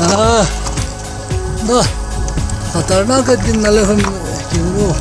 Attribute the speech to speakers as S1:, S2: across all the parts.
S1: Nah, खतरनाक है दिन नाले हम क्यों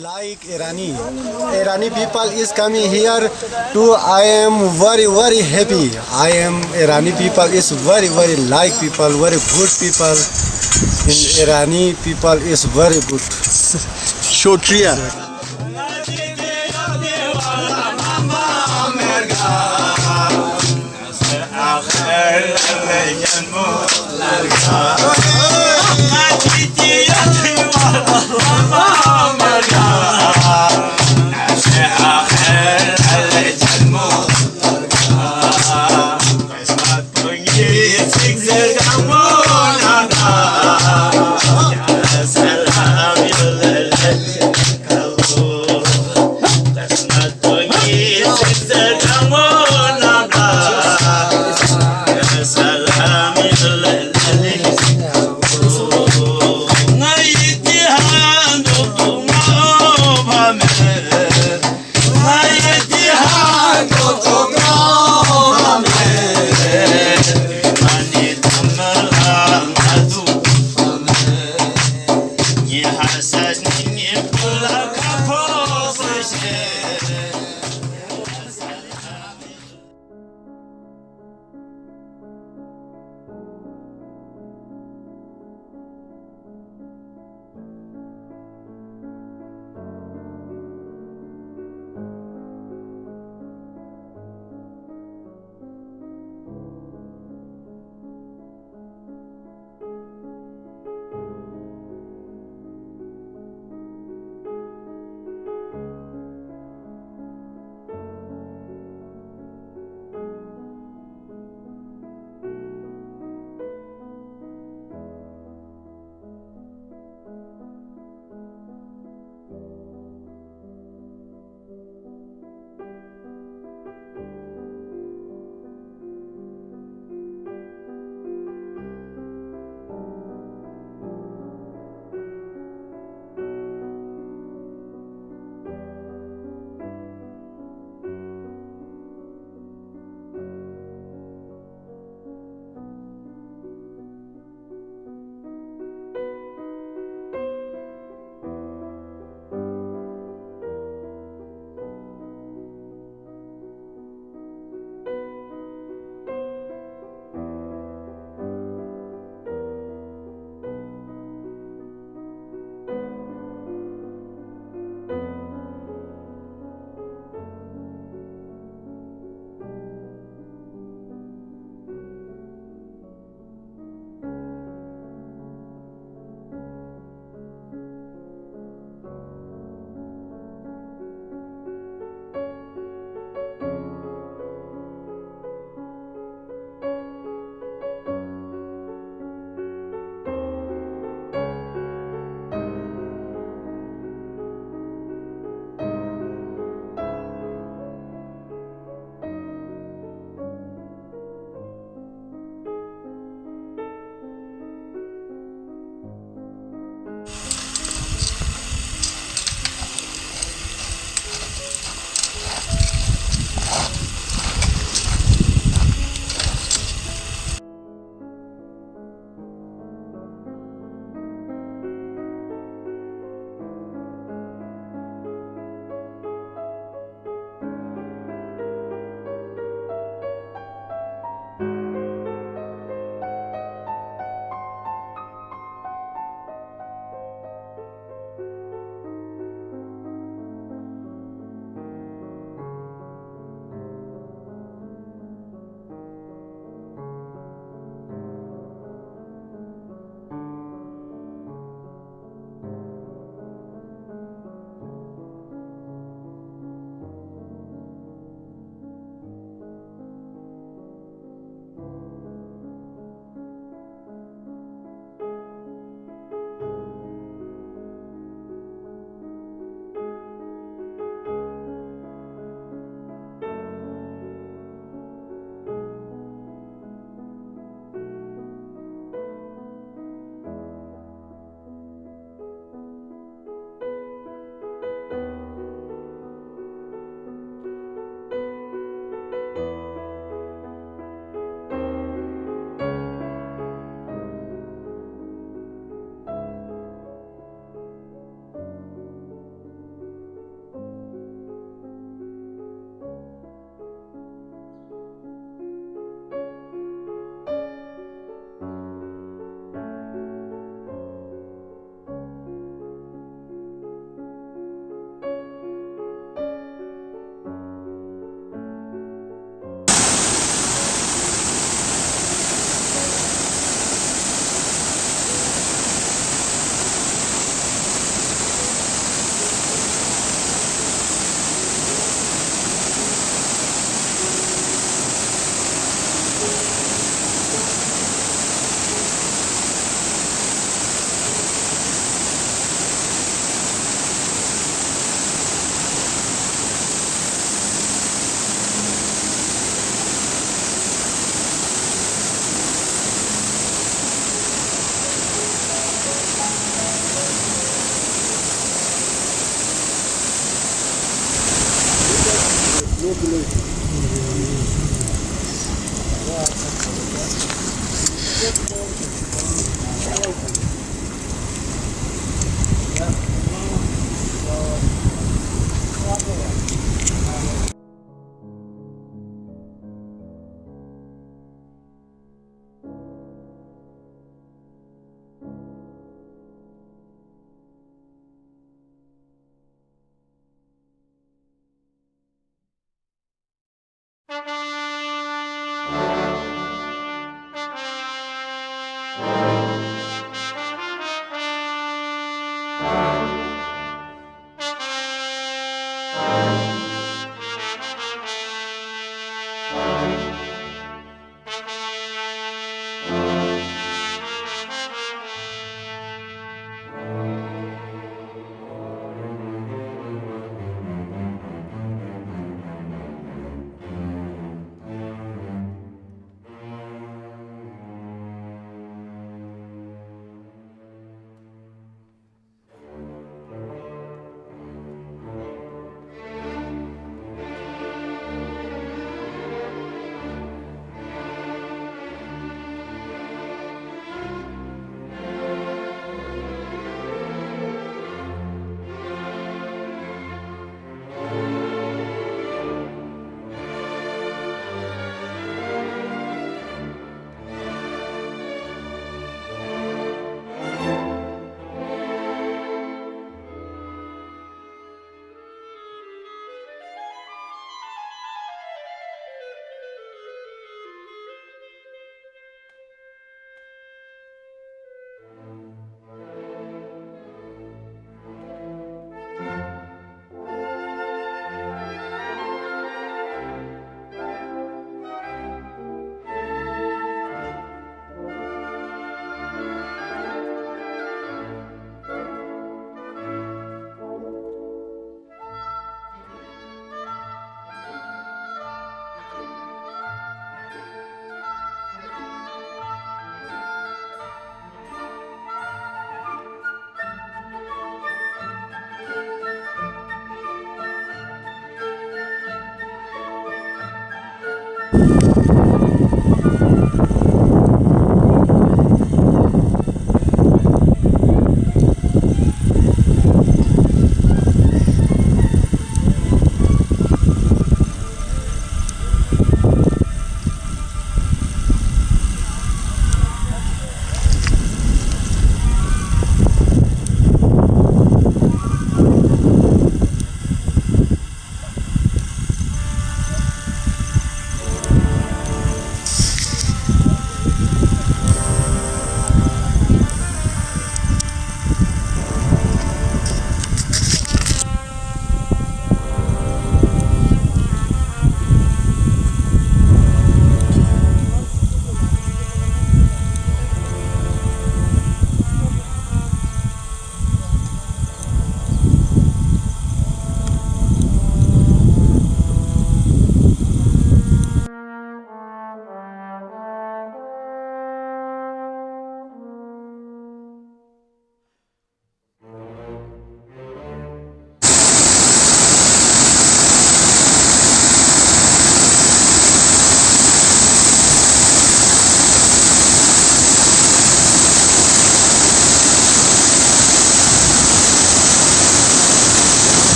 S2: Like Irani people is coming here too. I am very happy. I am Irani people is very like people, very good people. In Irani people is very good.
S3: Shukriya.
S4: Ngai ti han do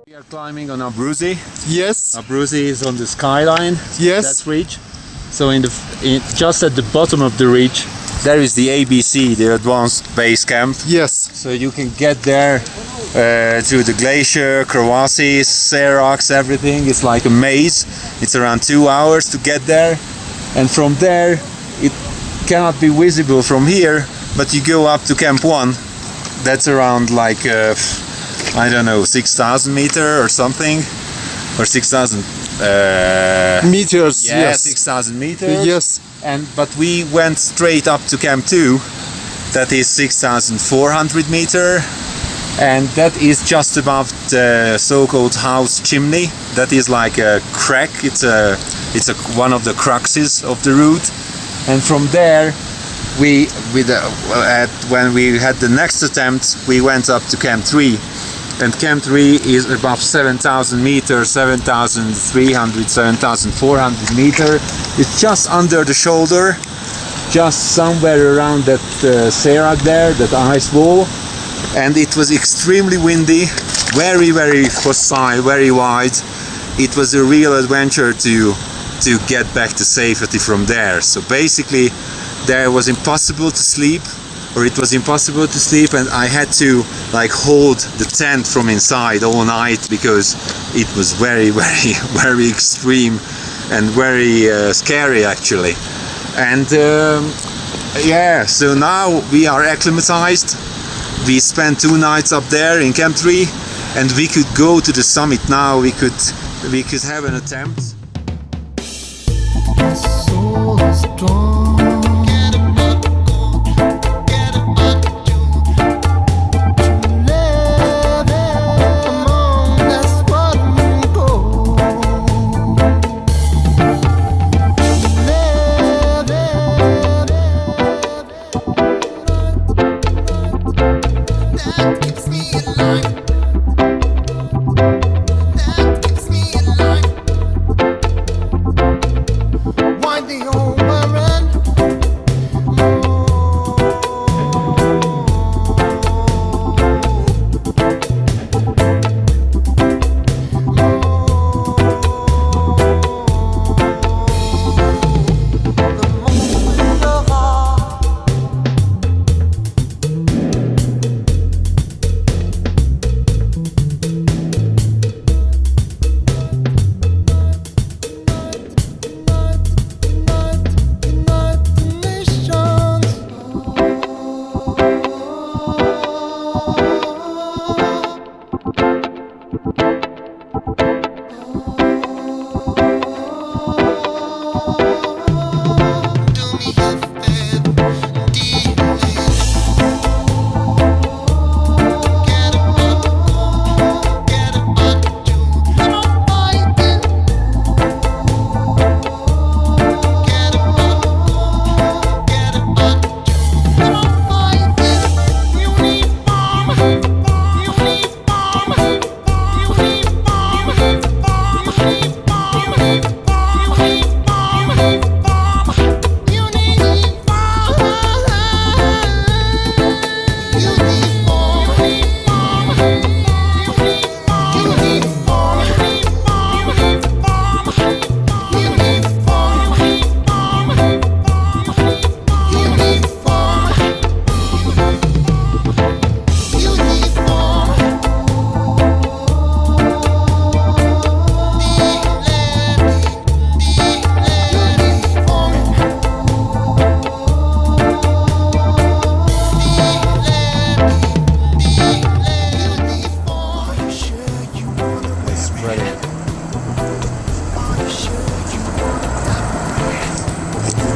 S4: We are climbing on Abruzzi.
S3: Yes.
S4: Abruzzi is on the skyline.
S3: Yes.
S4: That ridge. So just at the bottom of the ridge, there is the ABC, the Advanced Base Camp.
S3: Yes.
S4: So you can get there through the glacier, crevasses, seracs, everything. It's like a maze. It's around 2 hours to get there, and from there it cannot be visible from here. But you go up to Camp 1. That's around like I don't know, 6,000 meter or something, or 6,000
S3: meters.
S4: yeah,
S3: Yes.
S4: 6,000 meters.
S3: Yes.
S4: But we went straight up to Camp 2. That is 6,400 meter, and that is just above the so-called house chimney. That is like a crack. It's one of the cruxes of the route, and from there when we had the next attempt, we went up to Camp 3. And Camp 3 is above 7,000 meters, 7,300, 7,400 meters. It's just under the shoulder, just somewhere around that serac there, that ice wall. And it was extremely windy, very, very hostile, very wide. It was a real adventure to get back to safety from there. So basically, there was impossible to sleep. It was impossible to sleep, and I had to like hold the tent from inside all night because it was very, very, very extreme and very scary actually. And yeah, so now we are acclimatized. We spent 2 nights up there in Camp 3, and we could go to the summit now. We could have an attempt.
S5: So strong.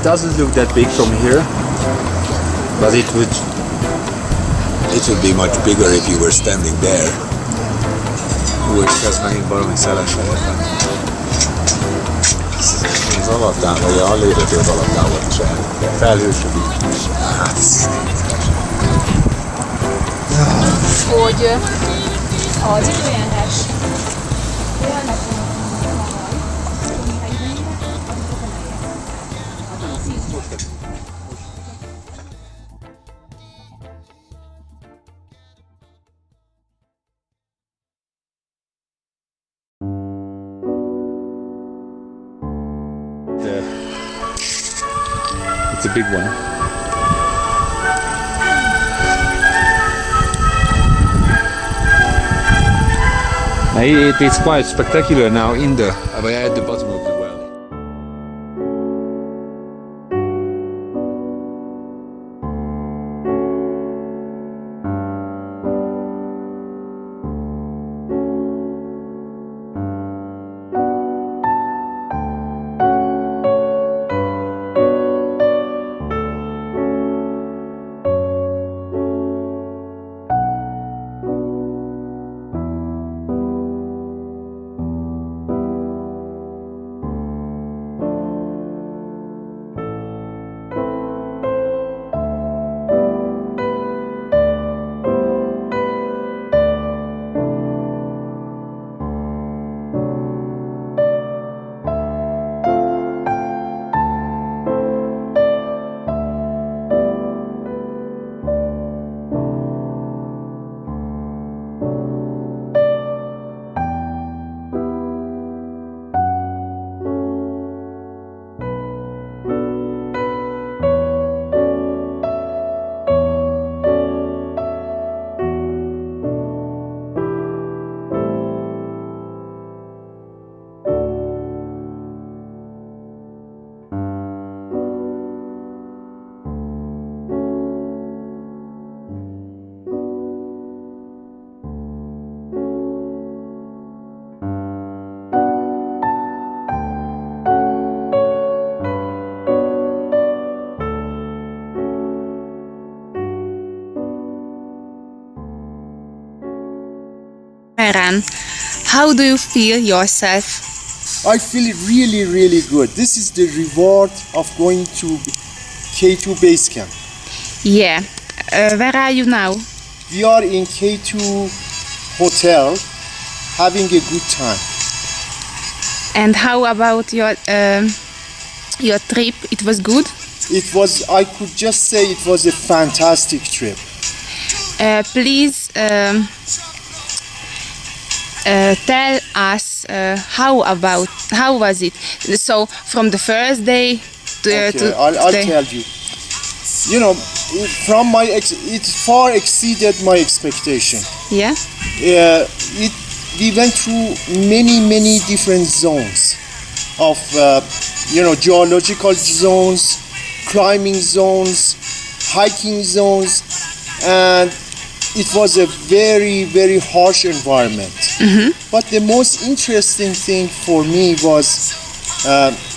S4: It doesn't look that big from here, but it would be much bigger if you were standing there. Úgy kezd megint baromi szeles helyetlen. Az alaptán, vagy a léptető az alaptán volt se. Felhősödik. Hát ez...
S6: Hogy az időjárás
S4: It's a big one. It is quite spectacular now we are at the bottom of the valley.
S6: Ran, how do you feel yourself?
S2: I feel really, really good. This is the reward of going to K2 base camp.
S6: Yeah. Where are you now?
S2: We are in K2 hotel having a good time.
S6: And how about your trip? It was good?
S2: I could just say it was a fantastic trip.
S6: Please tell us how was it? So from the first day to
S2: I'll
S6: today.
S2: tell you. You know, it far exceeded my expectation.
S6: Yeah.
S2: We went through many different zones of geological zones, climbing zones, hiking zones, and it was a very harsh environment. But the most interesting thing for me was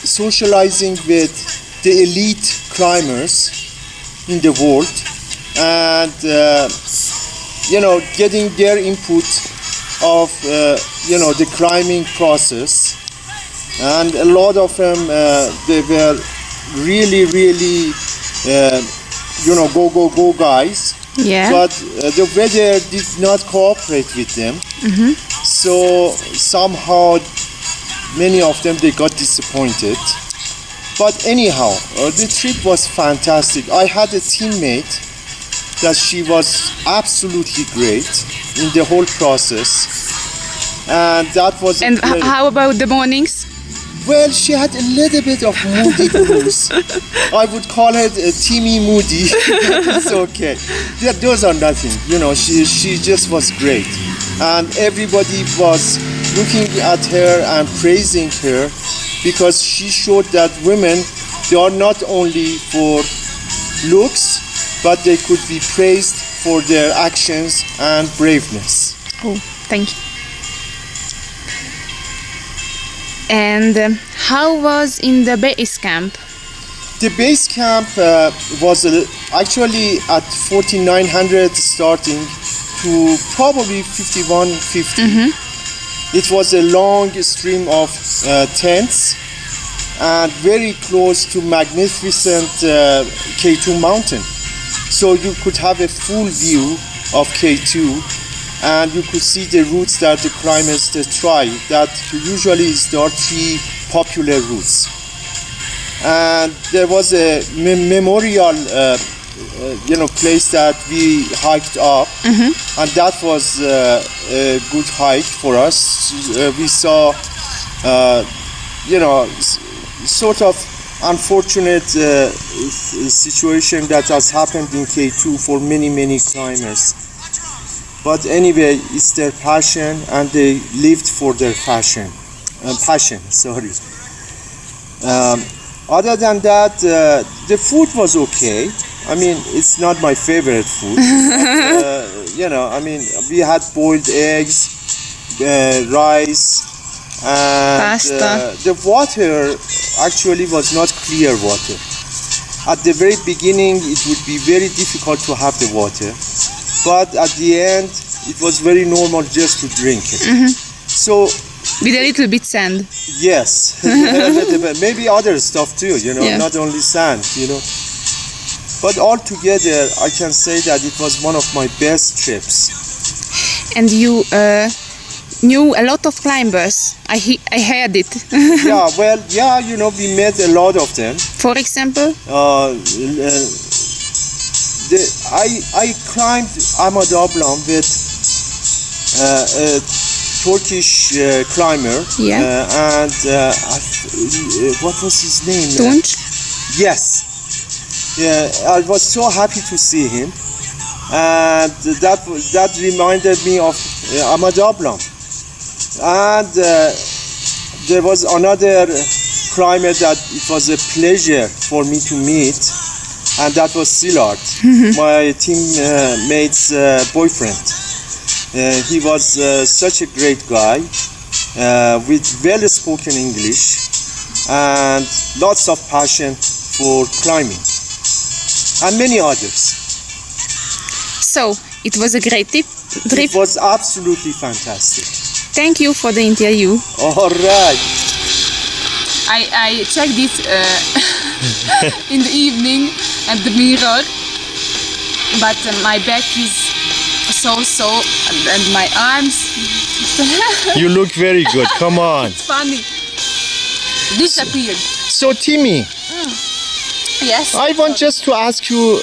S2: socializing with the elite climbers in the world and getting their input of the climbing process. And a lot of them they were really go guys.
S6: Yeah.
S2: But the weather did not cooperate with them. So somehow many of them they got disappointed. But anyhow, the trip was fantastic. I had a teammate that she was absolutely great in the whole process, and that was.
S6: And how about the mornings?
S2: Well, she had a little bit of moody blues. I would call her Timmy Moody. It's okay. Yeah, those are nothing. She just was great, and everybody was looking at her and praising her, because she showed that women, they are not only for looks, but they could be praised for their actions and braveness.
S6: Oh, thank you. And how was in the base camp?
S2: The base camp was actually at 14,900 starting to probably 5150. It was a long stream of tents and very close to magnificent K2 mountain. So you could have a full view of K2 and you could see the routes that the climbers try. That usually there are three popular routes. And there was a memorial place that we hiked up, and that was a good hike for us. We saw, sort of
S7: unfortunate situation that has happened in K2 for many climbers. But anyway, it's their passion, and they lived for their passion. Sorry. Other than that, the food was okay. I mean, it's not my favorite food. But, I mean, we had boiled eggs, rice, and
S6: Pasta.
S7: the water actually was not clear water. At the very beginning, it would be very difficult to have the water, but at the end, it was very normal just to drink it. So,
S6: With a little bit sand.
S7: yes, maybe other stuff too,
S6: Yeah.
S7: not only sand, But altogether, I can say that it was one of my best trips.
S6: And you knew a lot of climbers. I heard it.
S7: Yeah, well, we met a lot of them.
S6: For example?
S7: I climbed Ahmad Ablam with a Turkish climber.
S6: Yeah.
S7: What was his name?
S6: Tunç?
S7: Yes. Yeah, I was so happy to see him, and that reminded me of Ahmad Ablam. And there was another climber that it was a pleasure for me to meet, and that was Szilard, my teammate's boyfriend. He was such a great guy with well-spoken English and lots of passion for climbing, and many others.
S6: So, it was a great trip.
S7: It was absolutely fantastic.
S6: Thank you for the interview.
S7: All right.
S6: I checked it in the evening at the mirror, but my back is so and my arms.
S7: You look very good. Come on.
S6: Funny. Disappeared.
S7: So, Timmy,
S6: Yes.
S7: I want just to ask you,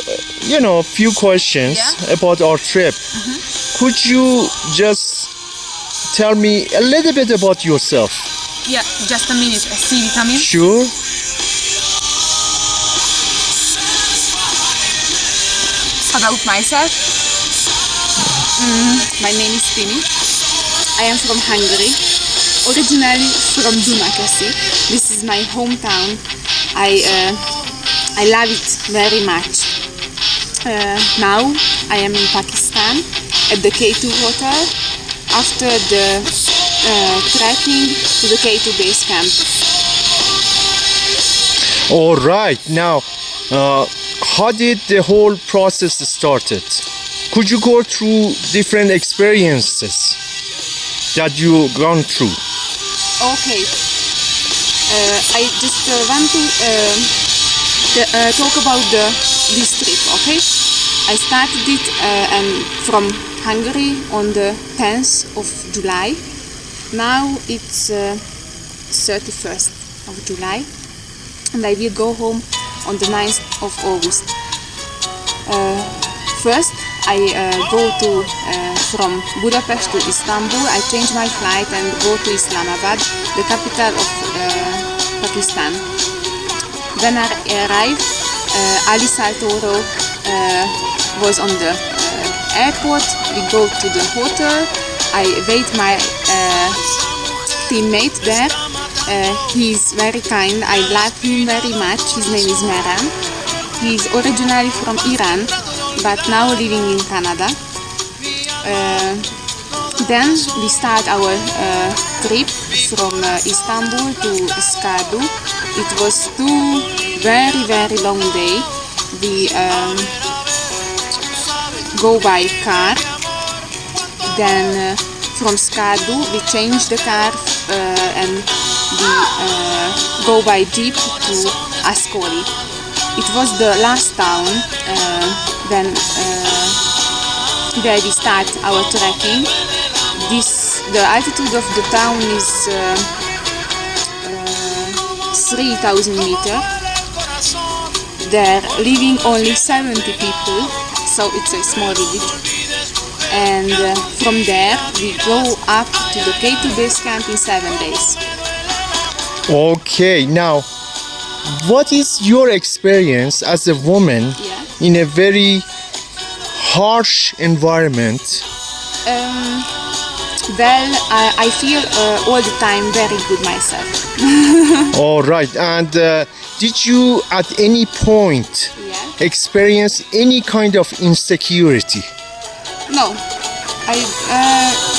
S7: a few questions about our trip. Could you just tell me a little bit about yourself?
S6: Yeah, just a minute. C vitamin.
S7: Sure.
S6: About myself. My name is Timi. I am from Hungary. Originally from Dunakeszi. This is my hometown. I love it very much. Now I am in Pakistan at the K2 hotel after the trekking to the K2 base camp.
S7: All right. Now, how did the whole process started? Could you go through different experiences that you gone through?
S6: Okay. I just want to talk about this trip. Okay. I started it and from Hungary on the 10th of July. Now it's 31st of July, and I will go home on the 9th of August. First, I go to from Budapest to Istanbul. I change my flight and go to Islamabad, the capital of Pakistan. When I arrived, Ali Saltoro was on the airport. We go to the hotel. I wait my teammate there. He's very kind. I love him very much. His name is Meran. He's originally from Iran, but now living in Canada. Then we start our trip from Istanbul to Skadu. It was 2 very long days. We go by car. Then from Skadu we change the car and we go by jeep to Ascoli. It was the last town then where we start our trekking. The altitude of the town is 3,000 meters. There living only 70 people, so it's a small village. And from there we go up to the K2 base camp in 7 days.
S7: Okay, now what is your experience as a woman
S6: Yeah.
S7: in a very harsh environment?
S6: Well, I feel all the time very good myself.
S7: All right. And did you at any point
S6: Yeah.
S7: experience any kind of insecurity?
S6: No, I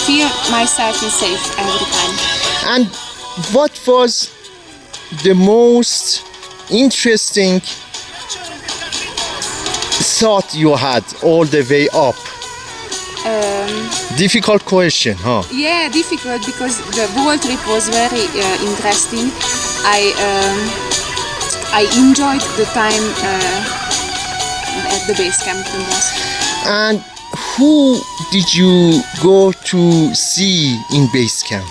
S6: feel myself safe every time.
S7: And what was the most interesting thought you had all the way up? Difficult question, huh?
S6: Yeah, difficult because the whole trip was very interesting. I enjoyed the time at the base camp the most.
S7: And who did you go to see in base camp?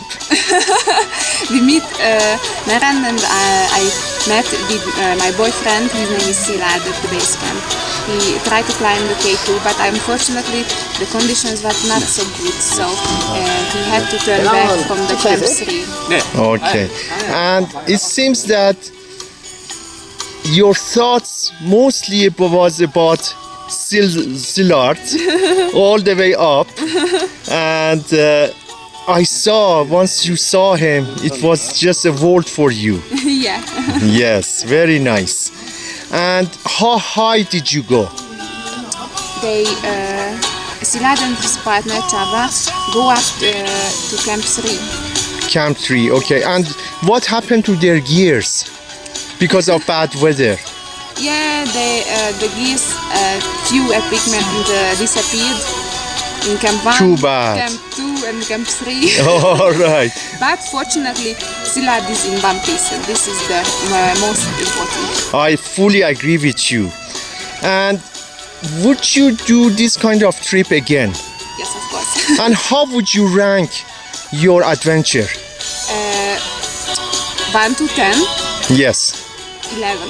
S6: We meet Naran and I met with my boyfriend. His name is Silad at the base camp. He tried to climb the K2, but unfortunately the conditions were not so good, so he had to turn back from the camp 3.
S7: Okay. And it seems that your thoughts mostly was about Szilard all the way up. And I saw, once you saw him, it was just a world for you.
S6: Yeah.
S7: Yes, very nice. And how high did you go?
S6: They, Silad and his partner Chava go up to camp 3.
S7: Camp 3, okay. And what happened to their gears because of bad weather?
S6: Yeah, the gears, few equipment disappeared in camp 1,
S7: Too bad.
S6: camp 2 and camp 3.
S7: All right.
S6: But fortunately, Silad is in one piece, and this is the most important.
S7: I fully agree with you. And would you do this kind of trip again?
S6: Yes, of course.
S7: And how would you rank your adventure?
S6: 1 to 10,
S7: Yes.
S6: 11.